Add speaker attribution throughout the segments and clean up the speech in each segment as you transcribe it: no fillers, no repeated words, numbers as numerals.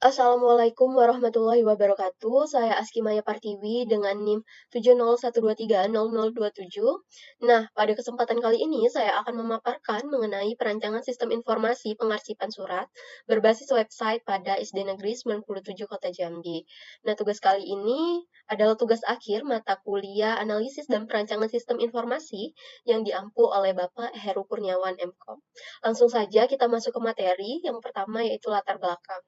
Speaker 1: Assalamualaikum warahmatullahi wabarakatuh. Saya Aski Maya Partiwi dengan NIM 701230027. Nah, pada kesempatan kali ini saya akan memaparkan mengenai perancangan sistem informasi pengarsipan surat berbasis website pada SD Negeri 97 Kota Jambi. Nah, tugas kali ini adalah tugas akhir mata kuliah analisis dan perancangan sistem informasi yang diampu oleh Bapak Heru Kurniawan MKOM. Langsung saja kita masuk ke materi. Yang pertama yaitu latar belakang.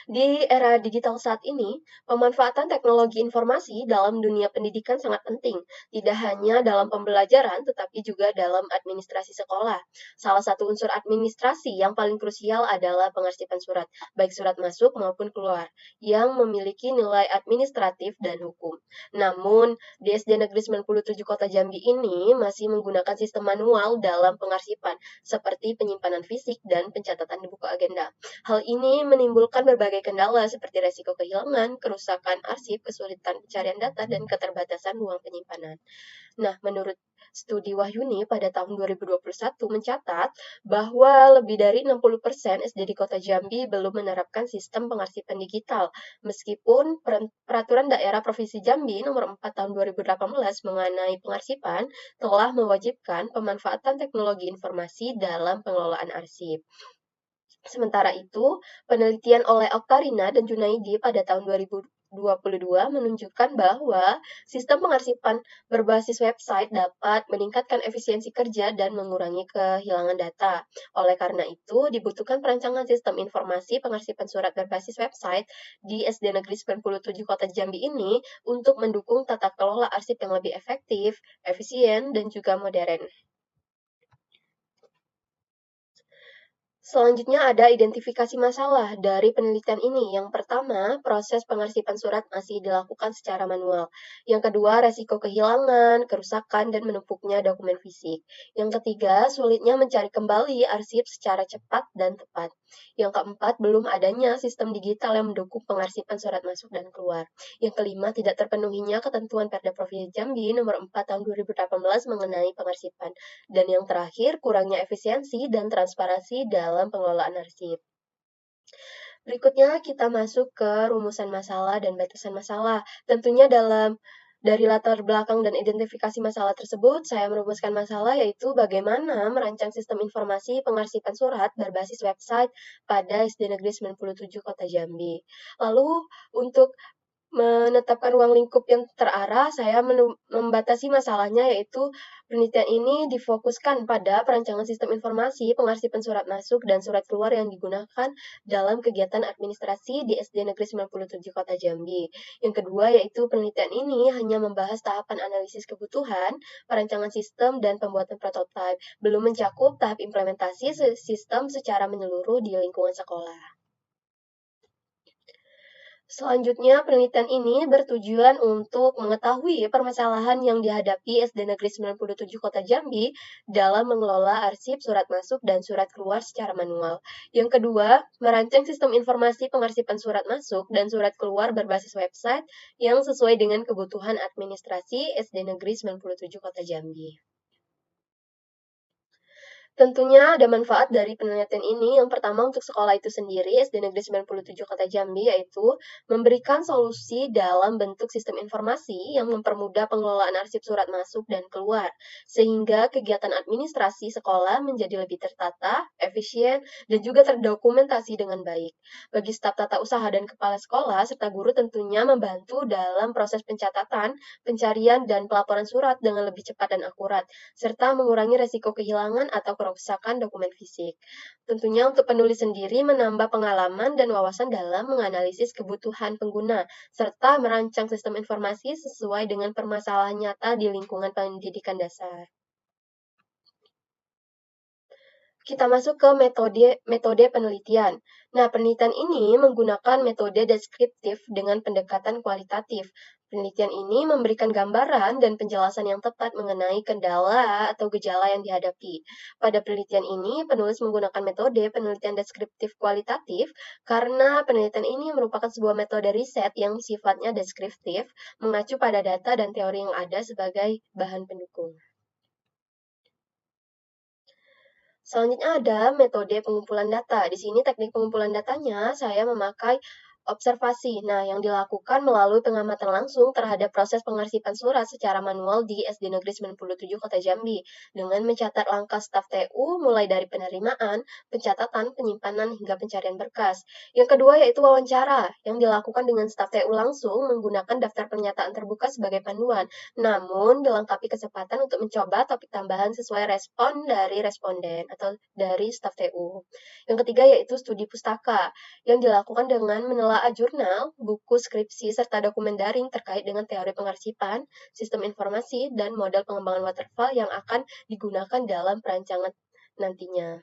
Speaker 1: Di era digital saat ini, pemanfaatan teknologi informasi dalam dunia pendidikan sangat penting, tidak hanya dalam pembelajaran tetapi juga dalam administrasi sekolah. Salah satu unsur administrasi yang paling krusial adalah pengarsipan surat, baik surat masuk maupun keluar, yang memiliki nilai administratif dan hukum. Namun, di SD Negeri 97 Kota Jambi ini masih menggunakan sistem manual dalam pengarsipan, seperti penyimpanan fisik dan pencatatan di buku agenda. Hal ini menimbulkan berbagai kendala seperti resiko kehilangan, kerusakan arsip, kesulitan pencarian data, dan keterbatasan ruang penyimpanan. Nah, menurut studi Wahyuni pada tahun 2021 mencatat bahwa lebih dari 60% SD di Kota Jambi belum menerapkan sistem pengarsipan digital, meskipun Peraturan Daerah Provinsi Jambi Nomor 4 Tahun 2018 mengenai pengarsipan telah mewajibkan pemanfaatan teknologi informasi dalam pengelolaan arsip. Sementara itu, penelitian oleh Oktarina dan Junaidi pada tahun 2022 menunjukkan bahwa sistem pengarsipan berbasis website dapat meningkatkan efisiensi kerja dan mengurangi kehilangan data. Oleh karena itu, dibutuhkan perancangan sistem informasi pengarsipan surat berbasis website di SD Negeri 97 Kota Jambi ini untuk mendukung tata kelola arsip yang lebih efektif, efisien, dan juga modern. Selanjutnya ada identifikasi masalah dari penelitian ini. Yang pertama, proses pengarsipan surat masih dilakukan secara manual. Yang kedua, resiko kehilangan, kerusakan, dan menumpuknya dokumen fisik. Yang ketiga, sulitnya mencari kembali arsip secara cepat dan tepat. Yang keempat, belum adanya sistem digital yang mendukung pengarsipan surat masuk dan keluar. Yang kelima, tidak terpenuhinya ketentuan Perda Provinsi Jambi Nomor 4 Tahun 2018 mengenai pengarsipan. Dan yang terakhir, kurangnya efisiensi dan transparansi dalam pengelolaan arsip. Berikutnya kita masuk ke rumusan masalah dan batasan masalah. Tentunya dari latar belakang dan identifikasi masalah tersebut, saya merumuskan masalah yaitu bagaimana merancang sistem informasi pengarsipan surat berbasis website pada SD Negeri 97 Kota Jambi. Lalu untuk menetapkan ruang lingkup yang terarah, saya membatasi masalahnya yaitu penelitian ini difokuskan pada perancangan sistem informasi, pengarsipan surat masuk, dan surat keluar yang digunakan dalam kegiatan administrasi di SD Negeri 97 Kota Jambi. Yang kedua yaitu penelitian ini hanya membahas tahapan analisis kebutuhan, perancangan sistem, dan pembuatan prototipe, belum mencakup tahap implementasi sistem secara menyeluruh di lingkungan sekolah. Selanjutnya, penelitian ini bertujuan untuk mengetahui permasalahan yang dihadapi SD Negeri 97 Kota Jambi dalam mengelola arsip surat masuk dan surat keluar secara manual. Yang kedua, merancang sistem informasi pengarsipan surat masuk dan surat keluar berbasis website yang sesuai dengan kebutuhan administrasi SD Negeri 97 Kota Jambi. Tentunya ada manfaat dari penelitian ini. Yang pertama untuk sekolah itu sendiri, SD Negeri 97 Kota Jambi, yaitu memberikan solusi dalam bentuk sistem informasi yang mempermudah pengelolaan arsip surat masuk dan keluar, sehingga kegiatan administrasi sekolah menjadi lebih tertata, efisien, dan juga terdokumentasi dengan baik. Bagi staf tata usaha dan kepala sekolah, serta guru tentunya membantu dalam proses pencatatan, pencarian, dan pelaporan surat dengan lebih cepat dan akurat, serta mengurangi resiko kehilangan atau kerusakan dokumen fisik. Tentunya untuk penulis sendiri menambah pengalaman dan wawasan dalam menganalisis kebutuhan pengguna, serta merancang sistem informasi sesuai dengan permasalahan nyata di lingkungan pendidikan dasar. Kita masuk ke metode penelitian. Nah, penelitian ini menggunakan metode deskriptif dengan pendekatan kualitatif. Penelitian ini memberikan gambaran dan penjelasan yang tepat mengenai kendala atau gejala yang dihadapi. Pada penelitian ini, penulis menggunakan metode penelitian deskriptif kualitatif karena penelitian ini merupakan sebuah metode riset yang sifatnya deskriptif, mengacu pada data dan teori yang ada sebagai bahan pendukung. Selanjutnya ada metode pengumpulan data. Di sini teknik pengumpulan datanya saya memakai observasi. Nah, yang dilakukan melalui pengamatan langsung terhadap proses pengarsipan surat secara manual di SD Negeri 97 Kota Jambi dengan mencatat langkah staf TU mulai dari penerimaan, pencatatan, penyimpanan hingga pencarian berkas. Yang kedua yaitu wawancara yang dilakukan dengan staf TU langsung menggunakan daftar pernyataan terbuka sebagai panduan. Namun, dilengkapi kesempatan untuk mencoba topik tambahan sesuai respon dari responden atau dari staf TU. Yang ketiga yaitu studi pustaka, yang dilakukan dengan menelaah jurnal, buku skripsi, serta dokumen daring terkait dengan teori pengarsipan, sistem informasi, dan model pengembangan waterfall yang akan digunakan dalam perancangan nantinya.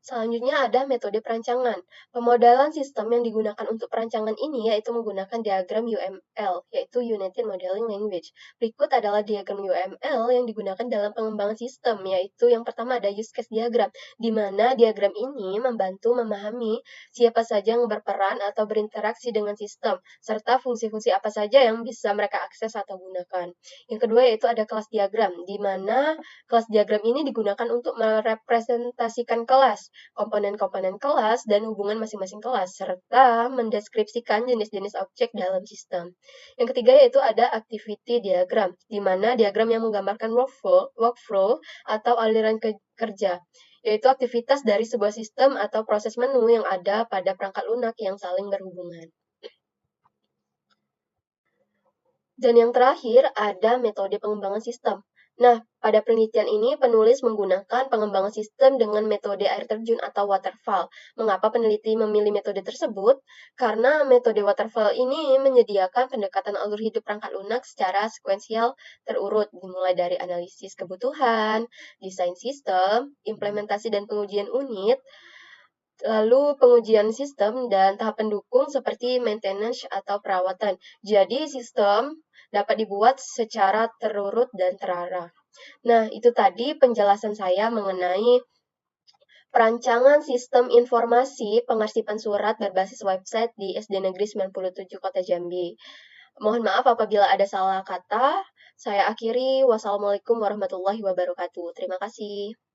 Speaker 1: Selanjutnya ada metode perancangan. Pemodelan sistem yang digunakan untuk perancangan ini yaitu menggunakan diagram UML, yaitu United Modeling Language. Berikut adalah diagram UML yang digunakan dalam pengembangan sistem, yaitu yang pertama ada use case diagram, di mana diagram ini membantu memahami siapa saja yang berperan atau berinteraksi dengan sistem, serta fungsi-fungsi apa saja yang bisa mereka akses atau gunakan. Yang kedua yaitu ada kelas diagram, di mana kelas diagram ini digunakan untuk merepresentasikan kelas, komponen-komponen kelas, dan hubungan masing-masing kelas, serta mendeskripsikan jenis-jenis objek dalam sistem. Yang ketiga yaitu ada activity diagram, di mana diagram yang menggambarkan workflow atau aliran kerja, yaitu aktivitas dari sebuah sistem atau proses menu yang ada pada perangkat lunak yang saling berhubungan. Dan yang terakhir ada metode pengembangan sistem. Nah, pada penelitian ini penulis menggunakan pengembangan sistem dengan metode air terjun atau waterfall. Mengapa peneliti memilih metode tersebut? Karena metode waterfall ini menyediakan pendekatan alur hidup perangkat lunak secara sekuensial terurut, dimulai dari analisis kebutuhan, desain sistem, implementasi dan pengujian unit, lalu pengujian sistem dan tahap pendukung seperti maintenance atau perawatan. Jadi sistem dapat dibuat secara terurut dan terarah. Nah, itu tadi penjelasan saya mengenai perancangan sistem informasi pengarsipan surat berbasis website di SD Negeri 97 Kota Jambi. Mohon maaf apabila ada salah kata. Saya akhiri. Wassalamualaikum warahmatullahi wabarakatuh. Terima kasih.